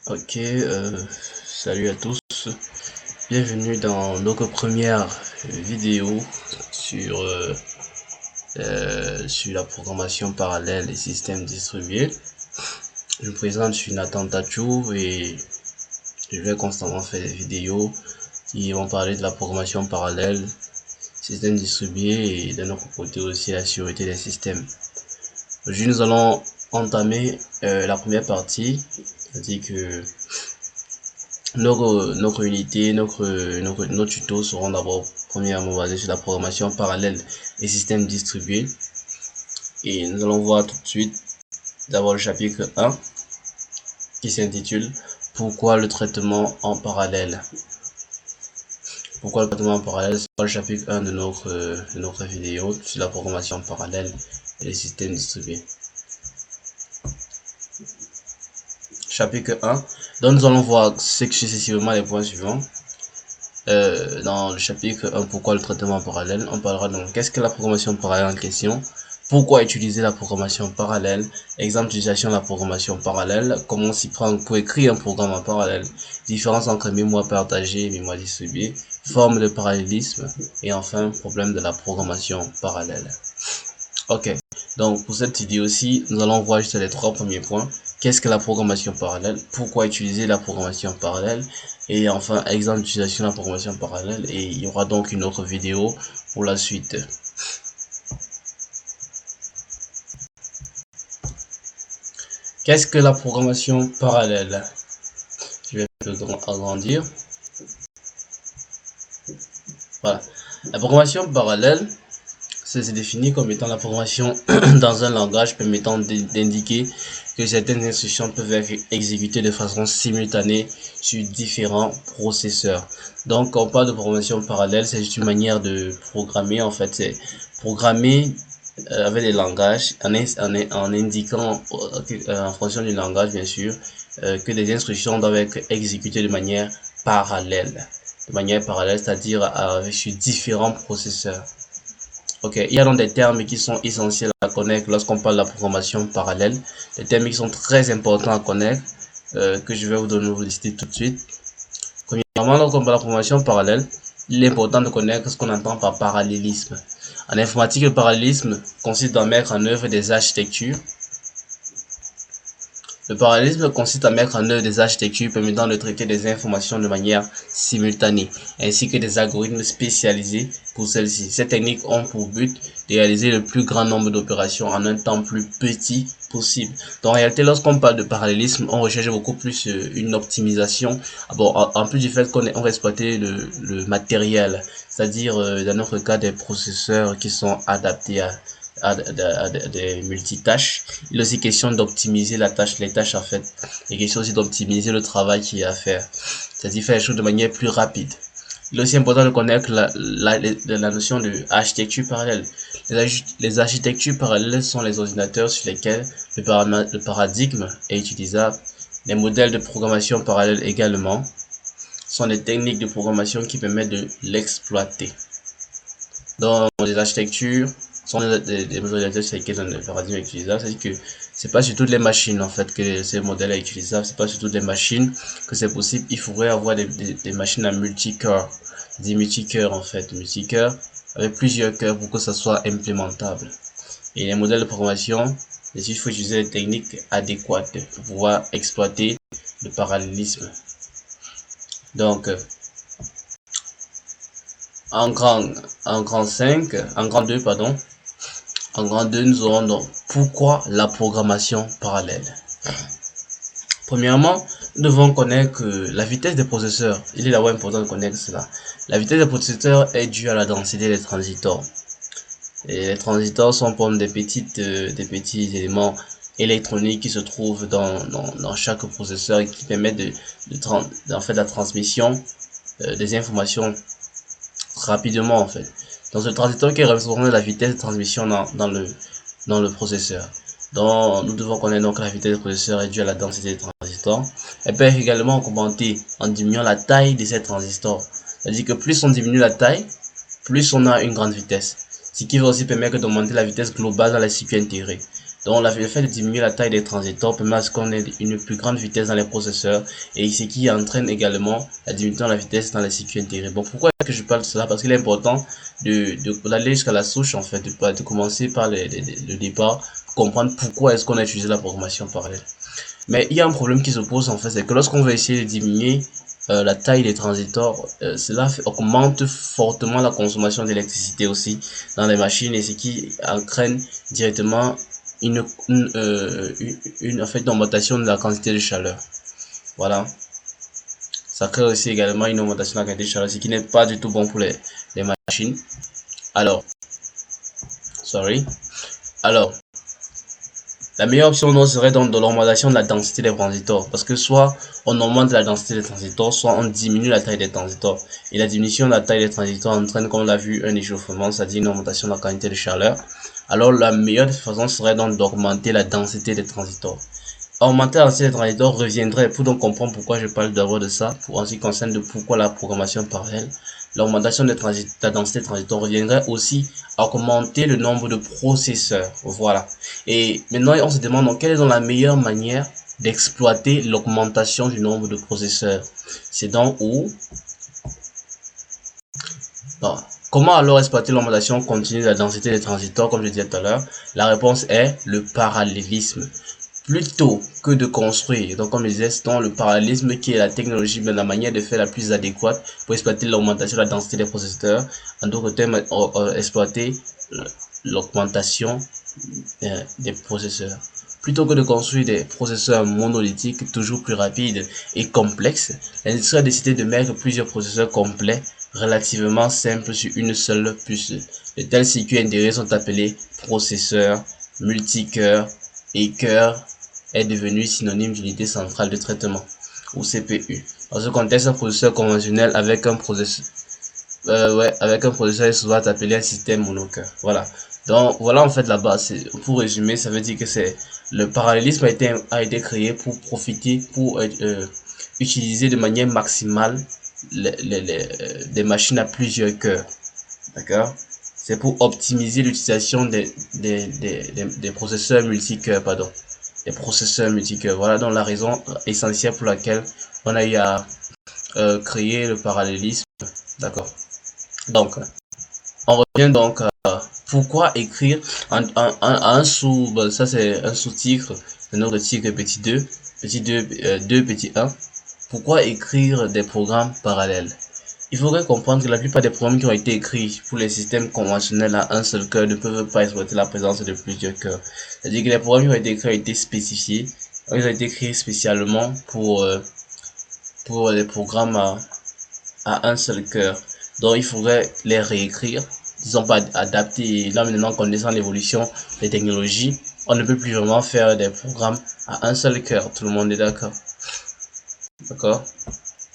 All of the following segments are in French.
Ok, salut à tous, bienvenue dans notre première vidéo sur, sur la programmation parallèle et systèmes distribués. Je me présente, je suis Nathan Tachou et je vais constamment faire des vidéos qui vont parler de la programmation parallèle, systèmes distribués et de notre côté aussi la sécurité des systèmes. Aujourd'hui nous allons entamer la première partie, c'est-à-dire que notre unité, nos tutos seront d'abord premièrement basés sur la programmation parallèle et systèmes distribués. Et nous allons voir tout de suite d'abord le chapitre 1 qui s'intitule Pourquoi le traitement en parallèle. Pourquoi le traitement en parallèle, c'est le chapitre 1 de notre vidéo sur la programmation parallèle et les systèmes distribués. Chapitre 1, donc nous allons voir successivement les points suivants. Dans le chapitre 1, pourquoi le traitement parallèle, on parlera donc qu'est-ce que la programmation parallèle en question, pourquoi utiliser la programmation parallèle, exemple d'utilisation de la programmation parallèle, comment s'y prendre pour écrire un programme en parallèle, différence entre mémoire partagée et mémoire distribuée, forme de parallélisme et enfin problème de la programmation parallèle. Ok, donc pour cette vidéo aussi, nous allons voir juste les trois premiers points. Qu'est-ce que la programmation parallèle? Pourquoi utiliser la programmation parallèle? Et enfin, exemple d'utilisation de la programmation parallèle. Et il y aura donc une autre vidéo pour la suite. Qu'est-ce que la programmation parallèle? Je vais un peu agrandir. Voilà. La programmation parallèle, c'est défini comme étant la programmation dans un langage permettant d'indiquer que certaines instructions peuvent être exécutées de façon simultanée sur différents processeurs. Donc, quand on parle de programmation parallèle, c'est juste une manière de programmer. En fait, c'est programmer avec des langages en indiquant en fonction du langage, bien sûr, que des instructions doivent être exécutées de manière parallèle. De manière parallèle, c'est-à-dire sur différents processeurs. Ok, il y a donc des termes qui sont essentiels à connaître lorsqu'on parle de la programmation parallèle. Des termes qui sont très importants à connaître, que je vais vous lister tout de suite. Premièrement, lorsqu'on parle de la programmation parallèle, il est important de connaître ce qu'on entend par parallélisme. En informatique, le parallélisme consiste à mettre en œuvre des architectures. Le parallélisme consiste à mettre en œuvre des architectures permettant de traiter des informations de manière simultanée, ainsi que des algorithmes spécialisés pour celles-ci. Ces techniques ont pour but de réaliser le plus grand nombre d'opérations en un temps plus petit possible. Donc, en réalité, lorsqu'on parle de parallélisme, on recherche beaucoup plus une optimisation. Bon, en plus du fait qu'on va exploiter le matériel, c'est-à-dire dans notre cas des processeurs qui sont adaptés à des multitâches. Il est aussi question d'optimiser les tâches à faire. Il est question aussi d'optimiser le travail qui est à faire. C'est-à-dire faire les choses de manière plus rapide. Il est aussi important de connaître la notion de architecture parallèle. Les architectures parallèles sont les ordinateurs sur lesquels le paradigme est utilisable. Les modèles de programmation parallèle également sont des techniques de programmation qui permettent de l'exploiter. Donc, les architectures sont des modèles sur lesquels le paradigme est utilisable. C'est-à-dire que c'est pas sur toutes les machines en fait que ces modèles est utilisable. C'est pas sur toutes les machines que c'est possible. Il faudrait avoir des machines à multi-cœurs, des multi-cœurs en fait, multi-cœurs avec plusieurs cœurs pour que ça soit implémentable. Et les modèles de programmation, il faut utiliser des techniques adéquates pour pouvoir exploiter le parallélisme. Donc, en grand 2, pardon. En grand 2, nous aurons donc pourquoi la programmation parallèle. Premièrement, nous devons connaître que la vitesse des processeurs, il est d'abord important de connaître cela. La vitesse des processeurs est due à la densité des transistors. Et les transistors sont comme des petits éléments électroniques qui se trouvent dans chaque processeur et qui permettent en fait la transmission des informations rapidement en fait. Donc ce transistor qui représente la vitesse de transmission dans le processeur. Donc nous devons connaître donc la vitesse du processeur est due à la densité des transistors. Elle peut également augmenter en diminuant la taille de ces transistors. C'est-à-dire que plus on diminue la taille, plus on a une grande vitesse. Ce qui va aussi permettre d'augmenter la vitesse globale dans les circuits intégrés. Donc le fait de diminuer la taille des transistors permet à ce qu'on ait une plus grande vitesse dans les processeurs, et ce qui entraîne également la diminution de la vitesse dans les circuits intégrés. Bon, pourquoi est-ce que je parle de cela? Parce qu'il est important d'aller jusqu'à la souche, en fait, de commencer par le départ, pour comprendre pourquoi est-ce qu'on a utilisé la programmation parallèle. Mais il y a un problème qui se pose, en fait, c'est que lorsqu'on veut essayer de diminuer la taille des transistors, cela augmente fortement la consommation d'électricité aussi dans les machines, et ce qui entraîne directement en fait, une augmentation de la quantité de chaleur. Voilà. Ça crée aussi également une augmentation de la quantité de chaleur, ce qui n'est pas du tout bon pour les machines. Alors, alors, la meilleure option donc serait donc de l'augmentation de la densité des transistors, parce que soit on augmente la densité des transistors, soit on diminue la taille des transistors. Et la diminution de la taille des transistors entraîne, comme on l'a vu, un échauffement, c'est-à-dire une augmentation de la quantité de chaleur. Alors la meilleure façon serait donc d'augmenter la densité des transistors. Augmenter la densité des transistors reviendrait, pour donc comprendre pourquoi je parle d'abord de ça, pour en ce qui concerne de pourquoi la programmation parallèle, l'augmentation de la densité des transistors reviendrait aussi à augmenter le nombre de processeurs. Voilà. Et maintenant, on se demande donc quelle est donc la meilleure manière d'exploiter l'augmentation du nombre de processeurs. C'est donc où? Bon. Comment alors exploiter l'augmentation continue de la densité des transistors, comme je disais tout à l'heure? La réponse est le parallélisme. Plutôt que de construire, donc comme je disais, c'est le parallélisme qui est la technologie, mais la manière de faire la plus adéquate pour exploiter l'augmentation de la densité des processeurs. En d'autres termes, exploiter l'augmentation des processeurs. Plutôt que de construire des processeurs monolithiques toujours plus rapides et complexes, l'industrie a décidé de mettre plusieurs processeurs complets relativement simples sur une seule puce. De tels circuits intégrés sont appelés processeurs multicœurs, et cœur est devenu synonyme d'unité centrale de traitement, ou CPU. Dans ce contexte, un processeur conventionnel avec un processeur est souvent appelé un système monocœur. Voilà. Donc voilà en fait la base. Pour résumer, ça veut dire que le parallélisme a été créé pour utiliser de manière maximale des machines à plusieurs cœurs. D'accord? C'est pour optimiser l'utilisation des processeurs multicœurs, pardon. Des processeurs multicœurs. Voilà donc la raison essentielle pour laquelle on a eu à créer le parallélisme. D'accord. Donc, on revient donc à pourquoi écrire un sous, bon, ça c'est un sous-titre, c'est notre titre petit 2, petit 2, 2, petit 1. Pourquoi écrire des programmes parallèles? Il faudrait comprendre que la plupart des programmes qui ont été écrits pour les systèmes conventionnels à un seul cœur ne peuvent pas exploiter la présence de plusieurs cœurs. C'est-à-dire que les programmes qui ont été écrits ont été spécifiés, ils ont été écrits spécialement pour les programmes à un seul cœur. Donc il faudrait les réécrire, disons pas adapter. Et là maintenant, connaissant l'évolution des technologies, on ne peut plus vraiment faire des programmes à un seul cœur. Tout le monde est d'accord? D'accord?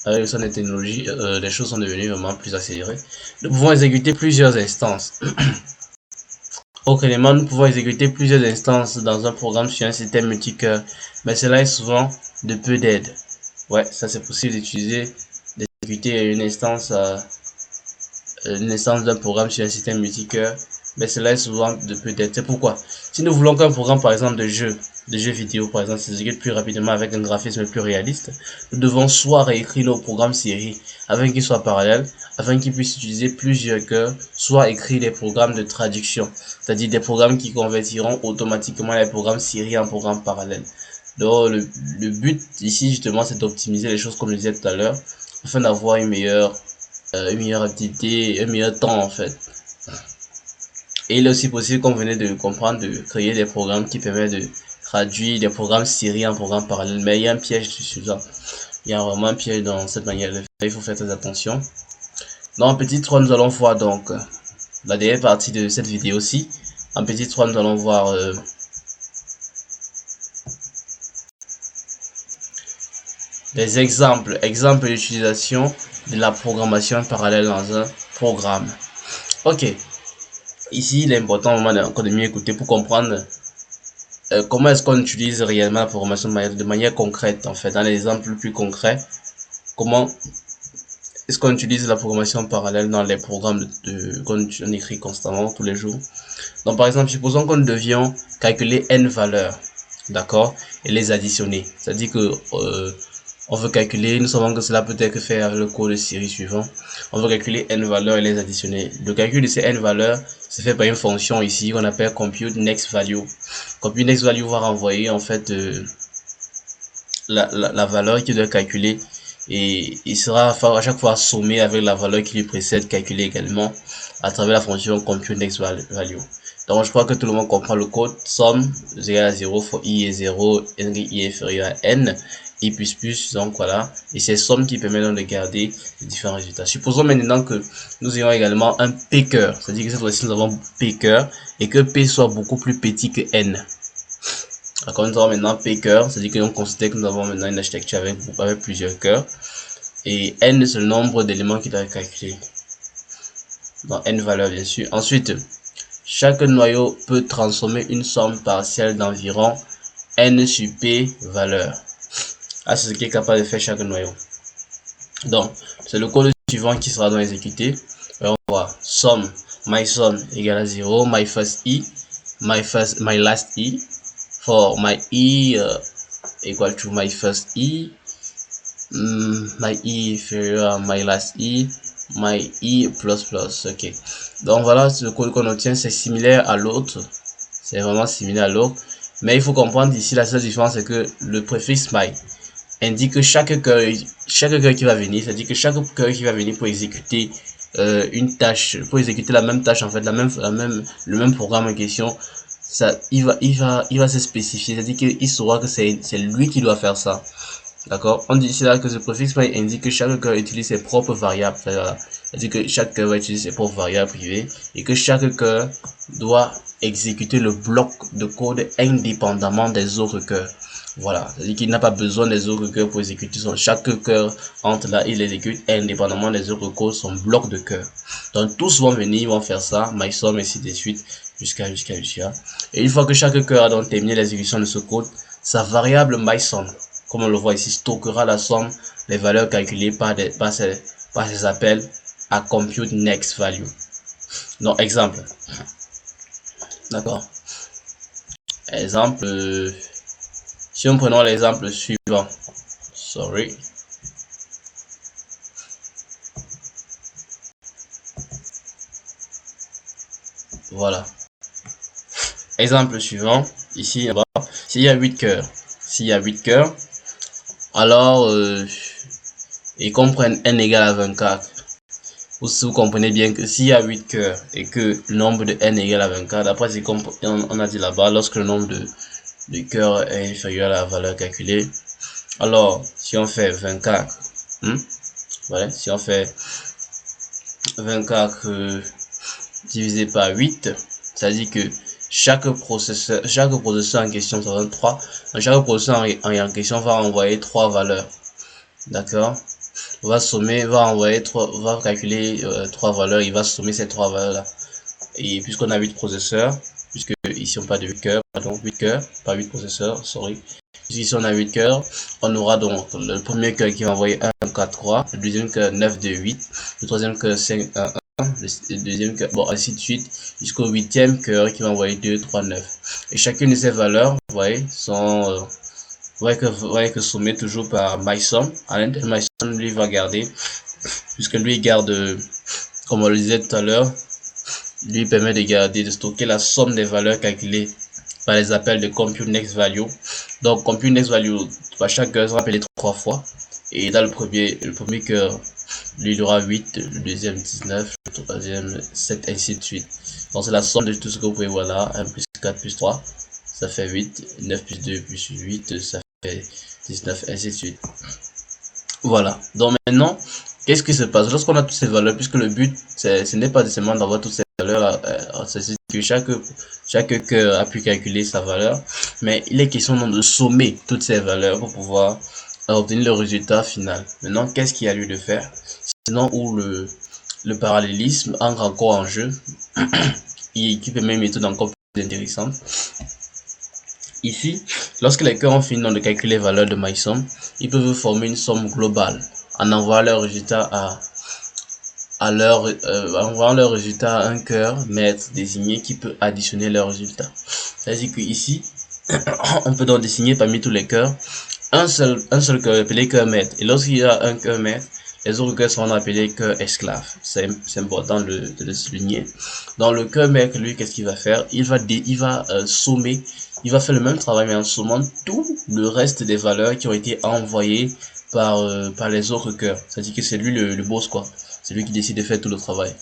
Avec l'évolution des technologies, les choses sont devenues vraiment plus accélérées. Nous pouvons exécuter plusieurs instances. Autre élément, nous pouvons exécuter plusieurs instances dans un programme sur un système multicœur, mais cela est souvent de peu d'aide. Ouais, ça c'est possible d'exécuter une instance d'un programme sur un système multicœur, mais cela est souvent de peu d'aide. C'est pourquoi, si nous voulons qu'un programme par exemple de jeux vidéo par exemple s'exécute plus rapidement avec un graphisme plus réaliste, nous devons soit réécrire nos programmes série afin qu'ils soient parallèles, afin qu'ils puissent utiliser plusieurs cœurs, soit écrire des programmes de traduction, c'est-à-dire des programmes qui convertiront automatiquement les programmes série en programmes parallèles. Donc le but ici justement c'est d'optimiser les choses comme je disais tout à l'heure, afin d'avoir une meilleure activité, un meilleur temps en fait. Et il est aussi possible, comme vous venez de comprendre, de créer des programmes qui permettent de traduire des programmes série en programmes parallèles. Mais il y a un piège sur ça. Il y a vraiment un piège dans cette manière de faire. Il faut faire très attention. Dans petit 3, nous allons voir donc la dernière partie de cette vidéo aussi. En petit 3, nous allons voir des exemples d'utilisation de la programmation parallèle dans un programme. Ok. Ici, il est important encore de mieux écouter pour comprendre comment est-ce qu'on utilise réellement la programmation de manière concrète, en fait, dans l'exemple plus concret. Comment est-ce qu'on utilise la programmation parallèle dans les programmes qu'on écrit constamment tous les jours? Donc par exemple, supposons que nous devions calculer n valeurs, d'accord, et les additionner. C'est-à-dire que on veut calculer, nous savons que cela peut être fait avec le code de série suivant. On veut calculer n valeurs et les additionner. Le calcul de ces n valeurs se fait par une fonction ici qu'on appelle compute next value. Compute next value va renvoyer en fait la valeur qu'il doit calculer, et il sera à chaque fois sommé avec la valeur qui lui précède, calculée également à travers la fonction compute next value. Donc je crois que tout le monde comprend le code. Somme égale à 0 fois i est 0, n i est inférieur à n, i plus plus, donc voilà. Et c'est somme qui permet donc de garder les différents résultats. Supposons maintenant que nous ayons également un p cœur, c'est-à-dire que cette fois-ci nous avons p cœur et que p soit beaucoup plus petit que n. D'accord, nous avons maintenant p cœur, c'est-à-dire que l'on considère que nous avons maintenant une architecture avec plusieurs cœurs. Et n c'est le nombre d'éléments qu'il doit calculer. Dans n valeur bien sûr. Ensuite, chaque noyau peut transformer une somme partielle d'environ n sur p valeur. Ah, c'est ce qui est capable de faire chaque noyau. Donc, c'est le code suivant qui sera donc exécuté. On va somme, my sum égale à 0, my first e, my last e, for my e equal to my first e, my e inférieur à my last e, my e plus plus. Ok, donc voilà, le code qu'on obtient, c'est similaire à l'autre, c'est vraiment similaire à l'autre, mais il faut comprendre ici la seule différence c'est que le préfixe my indique que chaque cœur qui va venir, c'est-à-dire que chaque cœur qui va venir pour exécuter une tâche, pour exécuter la même tâche en fait, le même programme en question, ça, il va se spécifier, c'est-à-dire qu'il saura que c'est lui qui doit faire ça. D'accord, on dit ici là que ce préfixe by indique que chaque cœur utilise ses propres variables, c'est-à-dire que chaque cœur va utiliser ses propres variables privées et que chaque cœur doit exécuter le bloc de code indépendamment des autres cœurs. Voilà, c'est-à-dire qu'il n'a pas besoin des autres cœurs pour exécuter chaque cœur entre là, il exécute indépendamment des autres codes son bloc de cœur. Donc tous vont venir, vont faire ça, MySum ainsi de suite, jusqu'à. Et une fois que chaque cœur a donc terminé l'exécution de ce code, sa variable MySum, comme on le voit ici, stockera la somme des valeurs calculées par ces appels à compute next value. Donc exemple, d'accord, exemple, si nous prenons l'exemple suivant, voilà, exemple suivant, ici on va, s'il y a 8 cœurs, alors et qu'on prenne n égale à 24, vous comprenez bien que s'il y a 8 cœurs et que le nombre de n égale à 24, après c'est comme on a dit là-bas, lorsque le nombre de cœurs est inférieur à la valeur calculée, alors si on fait 24, voilà, si on fait 24 divisé par 8, ça dit que chaque processeur en question, ça donne 3. Donc chaque processeur en question va envoyer 3 valeurs. D'accord, va sommer, va envoyer 3, va calculer 3 valeurs, il va sommer ces 3 valeurs là. Et puisqu'on a 8 processeurs, puisque ici on parle de 8 cœurs, pardon, 8 cœurs, pas 8 processeurs, sorry. Ici on a 8 cœurs, on aura donc le premier cœur qui va envoyer 1, 4, 3, le deuxième cœur 9, 2, 8, le troisième cœur 5, 1, 1, le deuxième cœur, bon ainsi de suite, jusqu'au 8e cœur qui va envoyer 2, 3, 9. Et chacune de ces valeurs, vous voyez, sont... vous voyez que sommé toujours par MySum. À l'intérieur de MySum, lui va garder, puisque lui garde, comme on le disait tout à l'heure, lui permet de garder, de stocker la somme des valeurs calculées par les appels de compute next value. Donc compute next value, par chaque cœur sera appelé 3 fois. Et dans le premier cœur, lui il aura 8, le deuxième 19, le troisième 7, ainsi de suite. Donc c'est la somme de tout ce que vous pouvez voir là. 1 plus 4 plus 3, ça fait 8. 9 plus 2 plus 8, ça fait 19, ainsi de suite. Voilà. Donc maintenant, qu'est-ce qui se passe lorsqu'on a toutes ces valeurs, puisque le but, ce n'est pas seulement d'avoir toutes ces valeurs, c'est que chaque cœur a pu calculer sa valeur, mais il est question de sommer toutes ces valeurs pour pouvoir obtenir le résultat final. Maintenant, qu'est-ce qu'il y a lieu de faire? Sinon, où le parallélisme entre encore en jeu, qui permet une méthode encore plus intéressante. Ici, lorsque les cœurs ont fini de calculer les valeurs de MySum, ils peuvent former une somme globale en envoyant leur résultat envoyant leur résultat à un cœur maître désigné qui peut additionner leur résultat. C'est-à-dire que ici, on peut donc désigner parmi tous les cœurs un seul cœur appelé cœur maître. Et lorsqu'il y a un cœur maître, les autres cœurs seront appelés cœurs esclaves. C'est important de le souligner. Dans le cœur maître, lui, qu'est-ce qu'il va faire? Il va sommer, il va faire le même travail, mais en sommant tout le reste des valeurs qui ont été envoyées par les autres cœurs. C'est-à-dire que c'est lui le boss, quoi. C'est lui qui décide de faire tout le travail.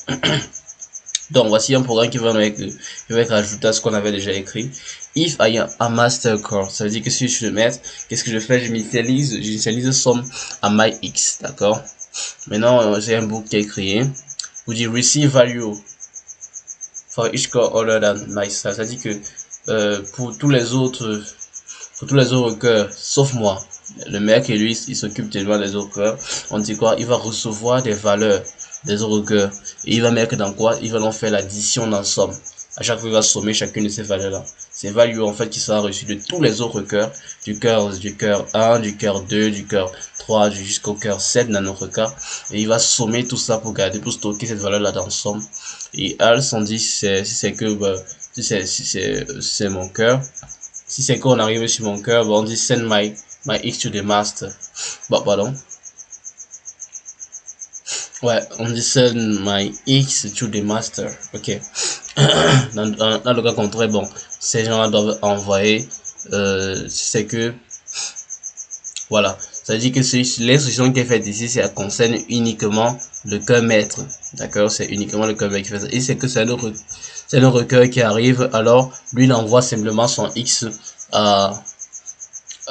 Donc, voici un programme qui va rajouter à ce qu'on avait déjà écrit. If I am a master core, ça veut dire que si je suis le maître, qu'est-ce que je fais? J'initialise somme à my x, d'accord? Maintenant, j'ai un book qui est créé. Vous dites receive value for each core other than myself. Ça veut dire que pour tous les autres cœurs, sauf moi, le mec et lui, il s'occupe tellement des autres cœurs. On dit quoi? Il va recevoir des valeurs des autres cœurs. Et il va mettre dans quoi? Il va donc faire l'addition dans somme. À chaque fois, il va sommer chacune de ces valeurs-là. Ces valeurs, en fait, qui sera reçues de tous les autres cœurs, du cœur 1, du cœur 2, du cœur 3, jusqu'au cœur 7 dans notre cas. Et il va sommer tout ça pour stocker cette valeur-là dans somme. Et else, on dit, si c'est mon cœur. Si c'est qu'on arrive sur mon cœur, on dit send my x to the master. Bon, pardon. Ouais, on dit send my x to the master. Ok. dans le cas contraire, bon, ces gens-là doivent envoyer, c'est que, voilà. Ça veut dire que l'instruction qui est faite ici, ça concerne uniquement le cœur maître. D'accord? C'est uniquement le cœur maître qui fait ça. Et c'est que c'est un recueil qui arrive, alors lui il envoie simplement son x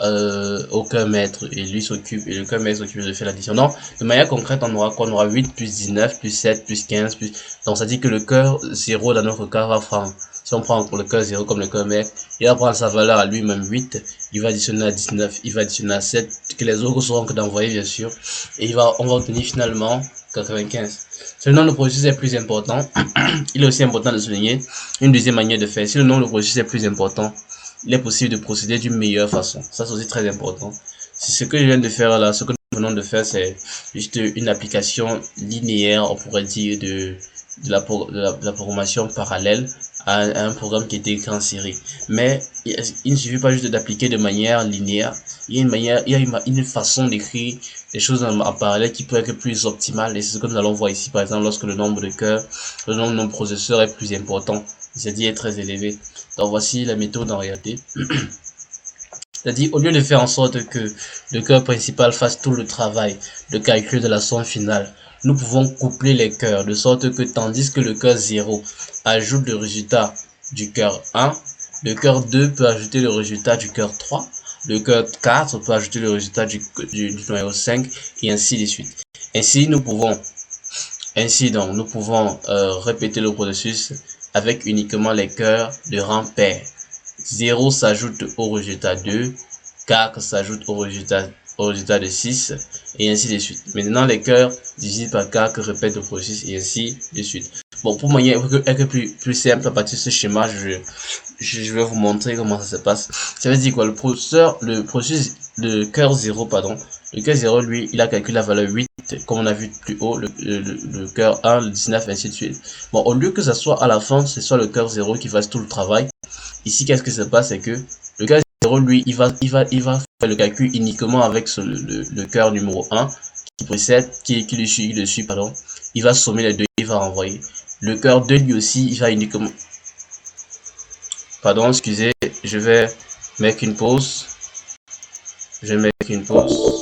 au cœur maître et lui s'occupe, et le cœur maître s'occupe de faire l'addition. Donc, de manière concrète, on aura quoi? On aura 8 plus 19 plus 7 plus 15 plus. Donc, ça dit que le cœur 0 dans notre cas va prendre, si on prend pour le cœur 0 comme le cœur maître, il va prendre sa valeur à lui-même 8, il va additionner à 19, il va additionner à 7, que les autres seront que d'envoyer bien sûr, et on va obtenir finalement 95. Si le nombre de processus est plus important, il est aussi important de souligner une deuxième manière de faire. Si le nombre de processus est plus important, il est possible de procéder d'une meilleure façon. Ça, c'est aussi très important. C'est ce que je viens de faire là. Ce que nous venons de faire, c'est juste une application linéaire, on pourrait dire, de la programmation parallèle à un programme qui était écrit en série. Mais il ne suffit pas juste d'appliquer de manière linéaire. Il y a une façon d'écrire des choses en parallèle qui peut être plus optimale. Et c'est ce que nous allons voir ici, par exemple, lorsque le nombre de cœurs, le nombre de processeurs est plus important, c'est-à-dire est très élevé. Donc voici la méthode en réalité. C'est-à-dire, au lieu de faire en sorte que le cœur principal fasse tout le travail de calcul de la somme finale, nous pouvons coupler les cœurs de sorte que tandis que le cœur 0 ajoute le résultat du cœur 1, le cœur 2 peut ajouter le résultat du cœur 3, le cœur 4 peut ajouter le résultat du numéro 5 et ainsi de suite. Ainsi nous pouvons répéter le processus avec uniquement les cœurs de rang pair. 0 s'ajoute au résultat 2, 4 s'ajoute au résultat de 6, et ainsi de suite. Maintenant, les cœurs divisés par 4 répètent le processus, et ainsi de suite. Bon, pour manière être plus simple, à partir de ce schéma, je vais vous montrer comment ça se passe. Ça veut dire quoi? Le cœur 0, pardon. Le cœur 0, lui, il a calculé la valeur 8, comme on a vu plus haut, le cœur 1, le 19, ainsi de suite. Bon, au lieu que ça soit à la fin, ce soit le cœur 0 qui fasse tout le travail, ici, qu'est-ce qui se passe? C'est que le cœur 0, lui, il va faire le calcul uniquement avec le cœur numéro 1 qui précède, qui le suit, pardon. Il va sommer les deux, il va renvoyer. Le cœur 2, lui aussi, il va uniquement... Pardon, excusez, je vais mettre une pause. Je vais mettre une pause.